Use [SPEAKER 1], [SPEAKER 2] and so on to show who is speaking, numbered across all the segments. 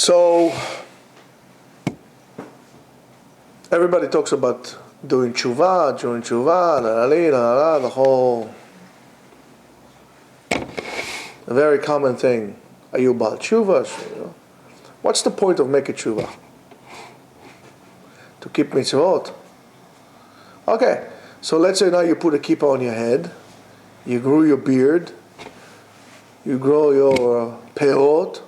[SPEAKER 1] So, everybody talks about doing tshuva, the whole, a very common thing. Are you Baal tshuva? What's the point of making tshuva? To keep mitzvot? Okay, so let's say now you put a kippah on your head, you grew your beard, you grow your peot,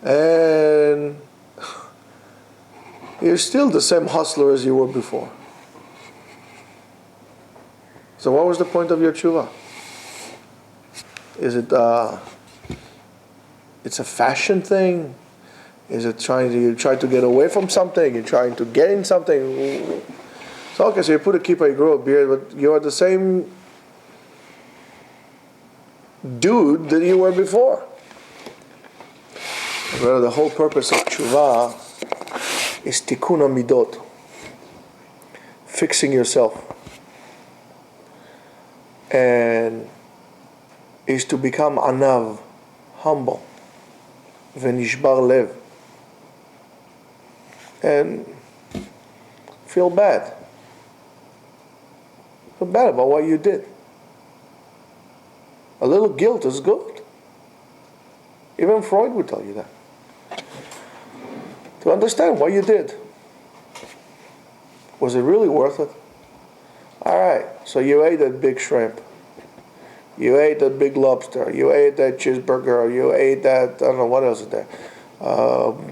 [SPEAKER 1] and you're still the same hustler as you were before. So what was the point of your tshuva? Is it it's a fashion thing? Is it you try to get away from something? You're trying to gain something? So okay, so you put a kippah, you grow a beard, but you're the same dude that you were before. Well, the whole purpose of tshuva is tikkun midot, fixing yourself, and is to become anav, humble, v'nishbar lev, and feel bad about what you did. A little guilt is good. Even Freud would tell you that. To understand what you did. Was it really worth it? Alright, so you ate that big shrimp. You ate that big lobster. You ate that cheeseburger. You ate that, I don't know, what else is there?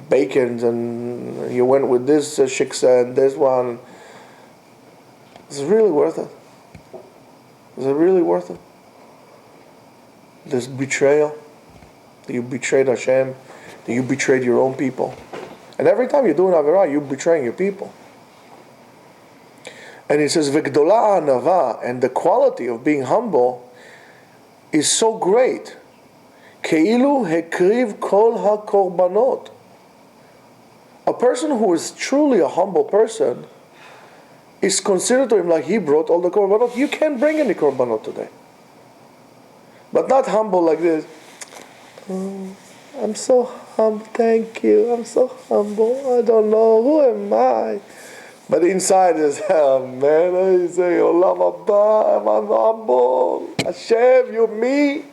[SPEAKER 1] Bacon, and you went with this shiksa and this one. Is it really worth it? Is it really worth it? This betrayal? That you betrayed Hashem? That you betrayed your own people? And every time you're doing Avirah, you're betraying your people. And he says, V'gdola anava, and the quality of being humble is so great. Keilu hekriv kol ha-korbanot. A person who is truly a humble person is considered to him like he brought all the korbanot. You can't bring any korbanot today. But not humble like this. Oh, I'm so humble, thank you. I'm so humble. I don't know, who am I? But inside is, oh man, I say, Olam Haba, I'm humble. Hashem, you're me.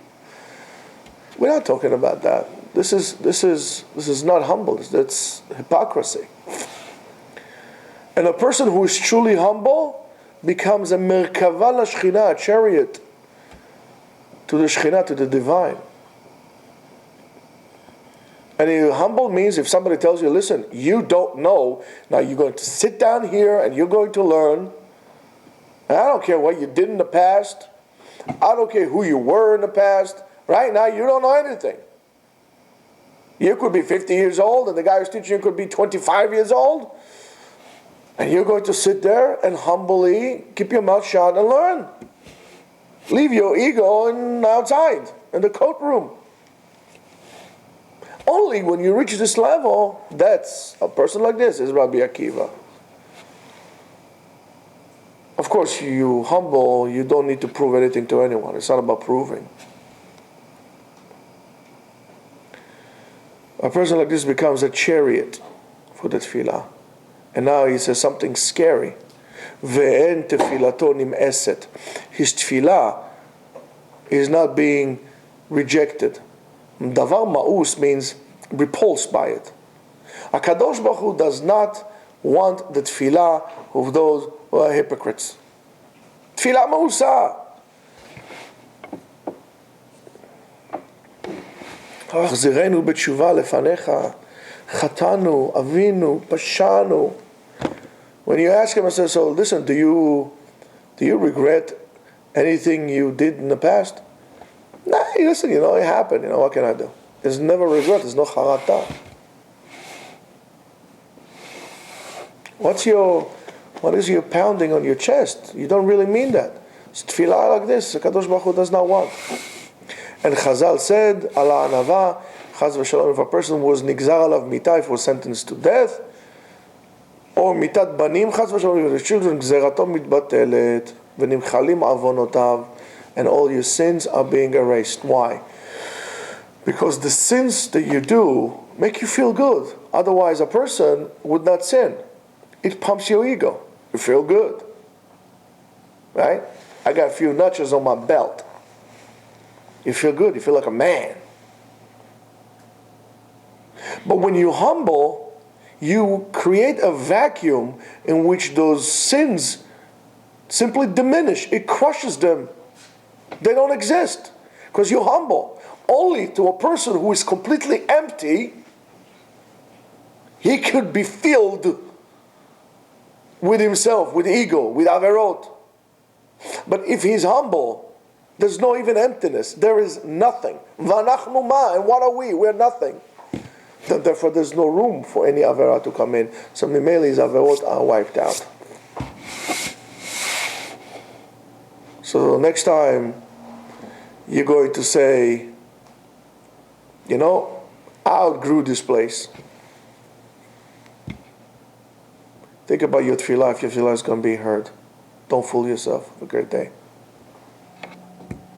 [SPEAKER 1] We're not talking about that. This is not humble. That's hypocrisy. And a person who is truly humble becomes a merkava l'shchina, a chariot to the Shekhinah, to the divine. And humble means if somebody tells you, listen, you don't know, now you're going to sit down here and you're going to learn. And I don't care what you did in the past. I don't care who you were in the past. Right now, you don't know anything. You could be 50 years old and the guy who's teaching you could be 25 years old. And you're going to sit there and humbly keep your mouth shut and learn. Leave your ego outside, in the coat room. Only when you reach this level, that's a person like this is Rabbi Akiva. Of course, you humble, you don't need to prove anything to anyone. It's not about proving. A person like this becomes a chariot for the tefillah. And now he says something scary. Ve'en tefilato nim'eset. His tefillah is not being rejected. Davar ma'us means repulsed by it. HaKadosh Baruch Hu does not want the tefillah of those who are hypocrites. Tefillah ma'usa. החזירנו בתשובה לפניך, חטאנו, אבינו, פשענו. When you ask him, I say, so listen, do you regret anything you did in the past? Nah, listen, it happened, what can I do? There's never regret, there's no charata. What is your pounding on your chest? You don't really mean that. It's tefillah like this, HaKadosh Baruch Hu does not want. And Chazal said, Ala anava, Chaz v'shalom, if a person was nigzar alav mitah, if was sentenced to death, or mitat banim, Chaz v'shalom, if the children, gzerato mitbatelet, v'nimchalim avonotav, and all your sins are being erased. Why? Because the sins that you do make you feel good. Otherwise, a person would not sin. It pumps your ego. You feel good. Right? I got a few notches on my belt. You feel good. You feel like a man. But when you humble, you create a vacuum in which those sins simply diminish. It crushes them. They don't exist. Because you're humble. Only to a person who is completely empty, he could be filled with himself, with ego, with averot. But if he's humble, there's no even emptiness. There is nothing. V'anachnu ma, and what are we? We're nothing. Therefore, there's no room for any avera to come in. So Mimeli, his averot are wiped out. So next time, you're going to say, you know, I outgrew this place. Think about your tefillah, if your tefillah is going to be heard. Don't fool yourself. Have a great day.